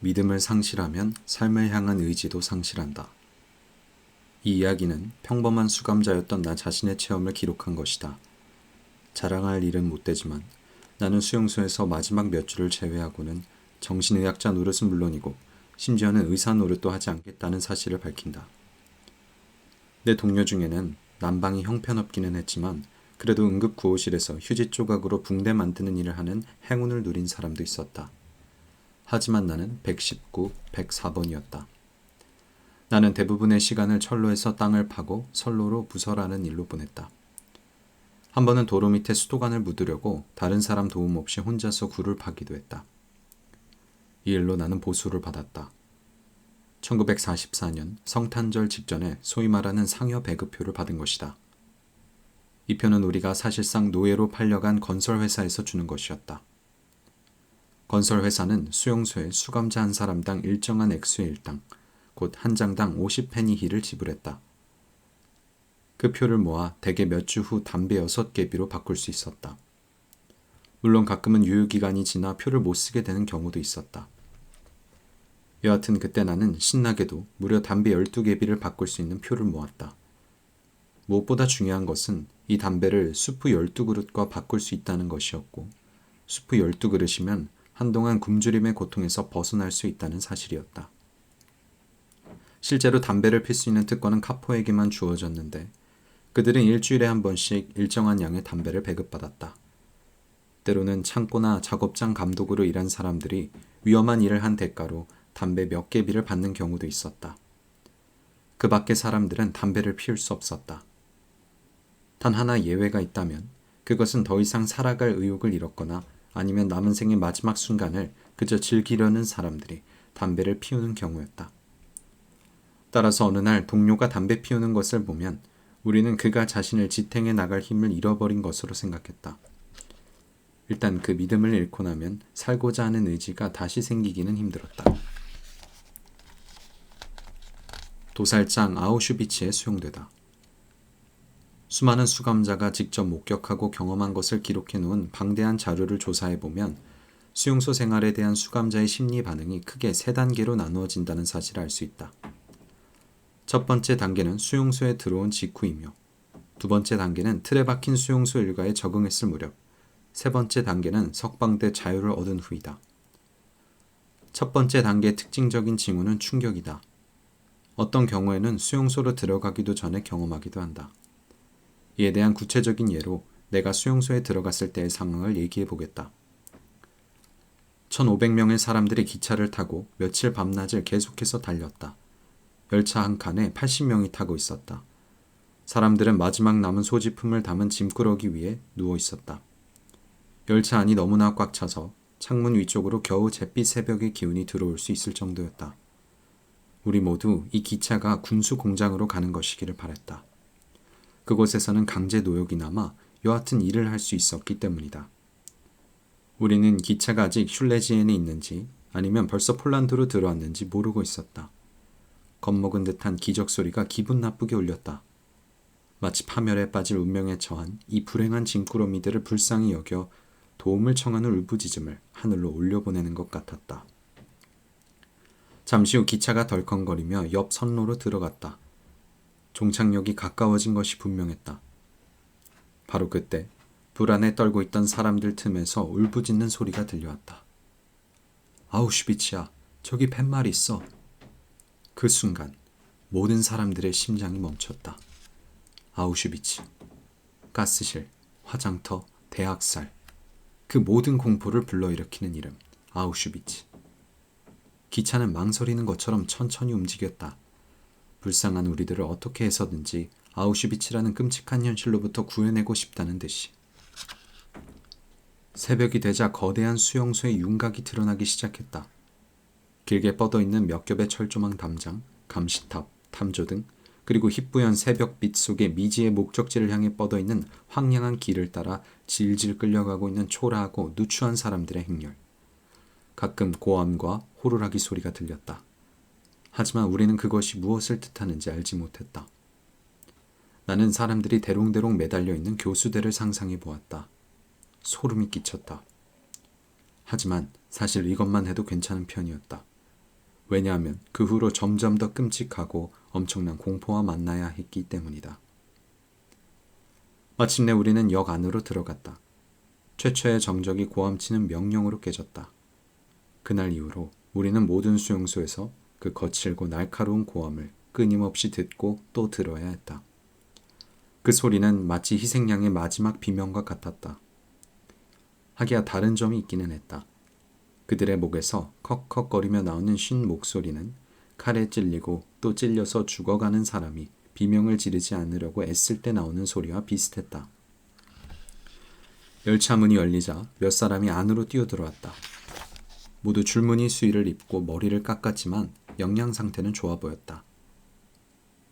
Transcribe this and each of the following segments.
믿음을 상실하면 삶을 향한 의지도 상실한다. 이 이야기는 평범한 수감자였던 나 자신의 체험을 기록한 것이다. 자랑할 일은 못되지만 나는 수용소에서 마지막 몇 주를 제외하고는 정신의학자 노릇은 물론이고 심지어는 의사 노릇도 하지 않겠다는 사실을 밝힌다. 내 동료 중에는 난방이 형편없기는 했지만 그래도 응급구호실에서 휴지 조각으로 붕대 만드는 일을 하는 행운을 누린 사람도 있었다. 하지만 나는 119, 104번이었다. 나는 대부분의 시간을 철로에서 땅을 파고 선로로 부설하는 일로 보냈다. 한 번은 도로 밑에 수도관을 묻으려고 다른 사람 도움 없이 혼자서 굴을 파기도 했다. 이 일로 나는 보수를 받았다. 1944년 성탄절 직전에 소위 말하는 상여 배급표를 받은 것이다. 이 표는 우리가 사실상 노예로 팔려간 건설회사에서 주는 것이었다. 건설회사는 수용소에 수감자 한 사람당 일정한 액수의 일당, 곧 한 장당 50페니히를 지불했다. 그 표를 모아 대개 몇 주 후 담배 6개비로 바꿀 수 있었다. 물론 가끔은 유효기간이 지나 표를 못 쓰게 되는 경우도 있었다. 여하튼 그때 나는 신나게도 무려 담배 12개비를 바꿀 수 있는 표를 모았다. 무엇보다 중요한 것은 이 담배를 수프 12그릇과 바꿀 수 있다는 것이었고 수프 12그릇이면 한동안 굶주림의 고통에서 벗어날 수 있다는 사실이었다. 실제로 담배를 필 수 있는 특권은 카포에게만 주어졌는데 그들은 일주일에 한 번씩 일정한 양의 담배를 배급받았다. 때로는 창고나 작업장 감독으로 일한 사람들이 위험한 일을 한 대가로 담배 몇 개비를 받는 경우도 있었다. 그 밖의 사람들은 담배를 피울 수 없었다. 단 하나 예외가 있다면 그것은 더 이상 살아갈 의욕을 잃었거나 아니면 남은 생의 마지막 순간을 그저 즐기려는 사람들이 담배를 피우는 경우였다. 따라서 어느 날 동료가 담배 피우는 것을 보면 우리는 그가 자신을 지탱해 나갈 힘을 잃어버린 것으로 생각했다. 일단 그 믿음을 잃고 나면 살고자 하는 의지가 다시 생기기는 힘들었다. 도살장 아우슈비츠에 수용되다. 수많은 수감자가 직접 목격하고 경험한 것을 기록해 놓은 방대한 자료를 조사해 보면 수용소 생활에 대한 수감자의 심리 반응이 크게 3단계로 나누어진다는 사실을 알 수 있다. 첫 번째 단계는 수용소에 들어온 직후이며 두 번째 단계는 틀에 박힌 수용소 일과에 적응했을 무렵, 세 번째 단계는 석방돼 자유를 얻은 후이다. 첫 번째 단계의 특징적인 징후는 충격이다. 어떤 경우에는 수용소로 들어가기도 전에 경험하기도 한다. 이에 대한 구체적인 예로 내가 수용소에 들어갔을 때의 상황을 얘기해 보겠다. 1,500명의 사람들이 기차를 타고 며칠 밤낮을 계속해서 달렸다. 열차 한 칸에 80명이 타고 있었다. 사람들은 마지막 남은 소지품을 담은 짐꾸러기 위에 누워 있었다. 열차 안이 너무나 꽉 차서 창문 위쪽으로 겨우 잿빛 새벽의 기운이 들어올 수 있을 정도였다. 우리 모두 이 기차가 군수 공장으로 가는 것이기를 바랬다. 그곳에서는 강제 노역이 남아 여하튼 일을 할 수 있었기 때문이다. 우리는 기차가 아직 슐레지엔에 있는지 아니면 벌써 폴란드로 들어왔는지 모르고 있었다. 겁먹은 듯한 기적 소리가 기분 나쁘게 울렸다. 마치 파멸에 빠질 운명에 처한 이 불행한 짐꾸러미들을 불쌍히 여겨 도움을 청하는 울부짖음을 하늘로 올려보내는 것 같았다. 잠시 후 기차가 덜컹거리며 옆 선로로 들어갔다. 종착역이 가까워진 것이 분명했다. 바로 그때 불안에 떨고 있던 사람들 틈에서 울부짖는 소리가 들려왔다. 아우슈비츠야, 저기 팻말이 있어. 그 순간 모든 사람들의 심장이 멈췄다. 아우슈비츠, 가스실, 화장터, 대학살, 그 모든 공포를 불러일으키는 이름, 아우슈비츠. 기차는 망설이는 것처럼 천천히 움직였다. 불쌍한 우리들을 어떻게 해서든지 아우슈비츠라는 끔찍한 현실로부터 구해내고 싶다는 듯이. 새벽이 되자 거대한 수용소의 윤곽이 드러나기 시작했다. 길게 뻗어있는 몇 겹의 철조망 담장, 감시탑, 탐조 등 그리고 희뿌연 새벽빛 속에 미지의 목적지를 향해 뻗어있는 황량한 길을 따라 질질 끌려가고 있는 초라하고 누추한 사람들의 행렬. 가끔 고함과 호루라기 소리가 들렸다. 하지만 우리는 그것이 무엇을 뜻하는지 알지 못했다. 나는 사람들이 대롱대롱 매달려 있는 교수대를 상상해 보았다. 소름이 끼쳤다. 하지만 사실 이것만 해도 괜찮은 편이었다. 왜냐하면 그 후로 점점 더 끔찍하고 엄청난 공포와 만나야 했기 때문이다. 마침내 우리는 역 안으로 들어갔다. 최초의 정적이 고함치는 명령으로 깨졌다. 그날 이후로 우리는 모든 수용소에서 그 거칠고 날카로운 고함을 끊임없이 듣고 또 들어야 했다. 그 소리는 마치 희생양의 마지막 비명과 같았다. 하기야 다른 점이 있기는 했다. 그들의 목에서 컥컥거리며 나오는 쉰 목소리는 칼에 찔리고 또 찔려서 죽어가는 사람이 비명을 지르지 않으려고 애쓸 때 나오는 소리와 비슷했다. 열차 문이 열리자 몇 사람이 안으로 뛰어들어왔다. 모두 줄무늬 수의를 입고 머리를 깎았지만 영양 상태는 좋아 보였다.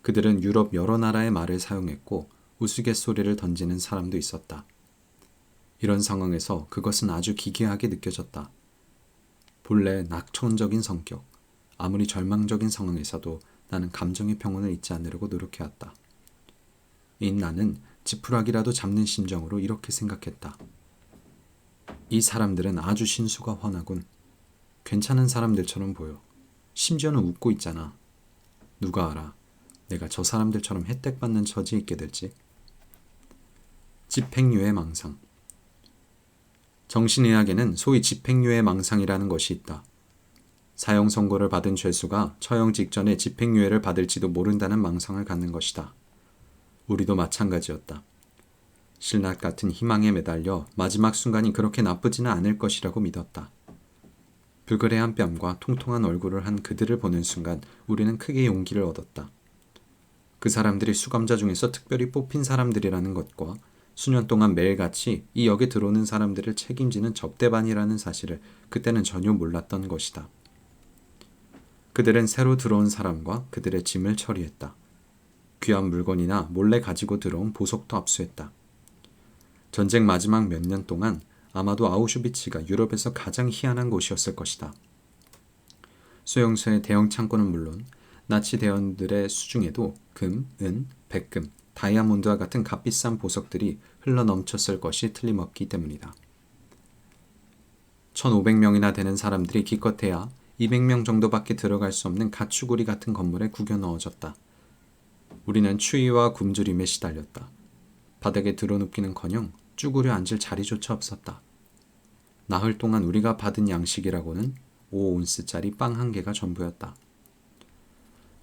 그들은 유럽 여러 나라의 말을 사용했고 우스갯소리를 던지는 사람도 있었다. 이런 상황에서 그것은 아주 기괴하게 느껴졌다. 본래 낙천적인 성격, 아무리 절망적인 상황에서도 나는 감정의 평온을 잊지 않으려고 노력해왔다. 나는 지푸라기라도 잡는 심정으로 이렇게 생각했다. 이 사람들은 아주 신수가 훤하군. 괜찮은 사람들처럼 보여. 심지어는 웃고 있잖아. 누가 알아. 내가 저 사람들처럼 혜택받는 처지에 있게 될지. 집행유예 망상. 정신의학에는 소위 집행유예 망상이라는 것이 있다. 사형 선고를 받은 죄수가 처형 직전에 집행유예를 받을지도 모른다는 망상을 갖는 것이다. 우리도 마찬가지였다. 신라 같은 희망에 매달려 마지막 순간이 그렇게 나쁘지는 않을 것이라고 믿었다. 불그레한 뺨과 통통한 얼굴을 한 그들을 보는 순간 우리는 크게 용기를 얻었다. 그 사람들이 수감자 중에서 특별히 뽑힌 사람들이라는 것과 수년 동안 매일같이 이 역에 들어오는 사람들을 책임지는 접대반이라는 사실을 그때는 전혀 몰랐던 것이다. 그들은 새로 들어온 사람과 그들의 짐을 처리했다. 귀한 물건이나 몰래 가지고 들어온 보석도 압수했다. 전쟁 마지막 몇 년 동안 아마도 아우슈비츠가 유럽에서 가장 희한한 곳이었을 것이다. 수용소의 대형 창고는 물론 나치 대원들의 수중에도 금, 은, 백금, 다이아몬드와 같은 값비싼 보석들이 흘러넘쳤을 것이 틀림없기 때문이다. 1500명이나 되는 사람들이 기껏해야 200명 정도밖에 들어갈 수 없는 가축우리 같은 건물에 구겨 넣어졌다. 우리는 추위와 굶주림에 시달렸다. 바닥에 드러눕기는커녕 쭈그려 앉을 자리조차 없었다. 나흘 동안 우리가 받은 양식이라고는 5온스짜리 빵 한 개가 전부였다.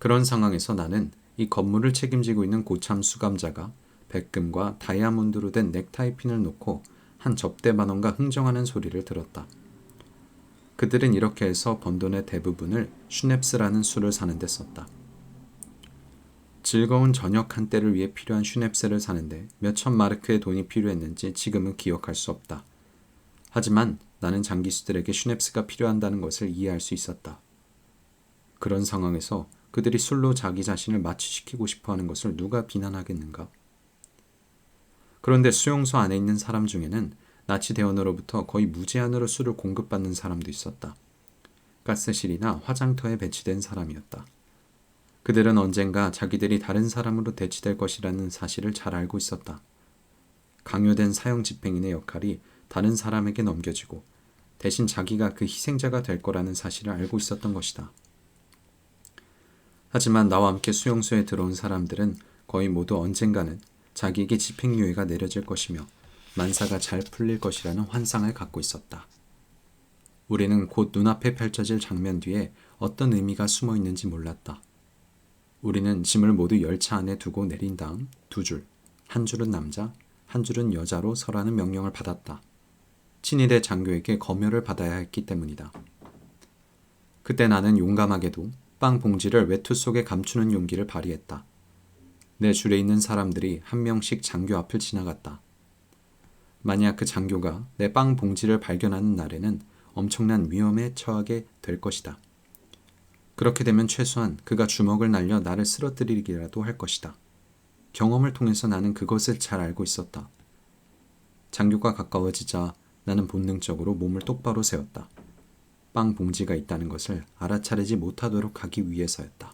그런 상황에서 나는 이 건물을 책임지고 있는 고참 수감자가 백금과 다이아몬드로 된 넥타이 핀을 놓고 한 접대반원과 흥정하는 소리를 들었다. 그들은 이렇게 해서 번 돈의 대부분을 슈넵스라는 술을 사는 데 썼다. 즐거운 저녁 한 때를 위해 필요한 슈넵스를 사는데 몇천 마르크의 돈이 필요했는지 지금은 기억할 수 없다. 하지만 나는 장기수들에게 슈넵스가 필요한다는 것을 이해할 수 있었다. 그런 상황에서 그들이 술로 자기 자신을 마취시키고 싶어하는 것을 누가 비난하겠는가? 그런데 수용소 안에 있는 사람 중에는 나치 대원으로부터 거의 무제한으로 술을 공급받는 사람도 있었다. 가스실이나 화장터에 배치된 사람이었다. 그들은 언젠가 자기들이 다른 사람으로 대치될 것이라는 사실을 잘 알고 있었다. 강요된 사형 집행인의 역할이 다른 사람에게 넘겨지고 대신 자기가 그 희생자가 될 거라는 사실을 알고 있었던 것이다. 하지만 나와 함께 수용소에 들어온 사람들은 거의 모두 언젠가는 자기에게 집행유예가 내려질 것이며 만사가 잘 풀릴 것이라는 환상을 갖고 있었다. 우리는 곧 눈앞에 펼쳐질 장면 뒤에 어떤 의미가 숨어 있는지 몰랐다. 우리는 짐을 모두 열차 안에 두고 내린 다음 두 줄, 한 줄은 남자, 한 줄은 여자로 서라는 명령을 받았다. 친위대 장교에게 검열을 받아야 했기 때문이다. 그때 나는 용감하게도 빵 봉지를 외투 속에 감추는 용기를 발휘했다. 내 줄에 있는 사람들이 한 명씩 장교 앞을 지나갔다. 만약 그 장교가 내 빵 봉지를 발견하는 날에는 엄청난 위험에 처하게 될 것이다. 그렇게 되면 최소한 그가 주먹을 날려 나를 쓰러뜨리기라도 할 것이다. 경험을 통해서 나는 그것을 잘 알고 있었다. 장교가 가까워지자 나는 본능적으로 몸을 똑바로 세웠다. 빵 봉지가 있다는 것을 알아차리지 못하도록 하기 위해서였다.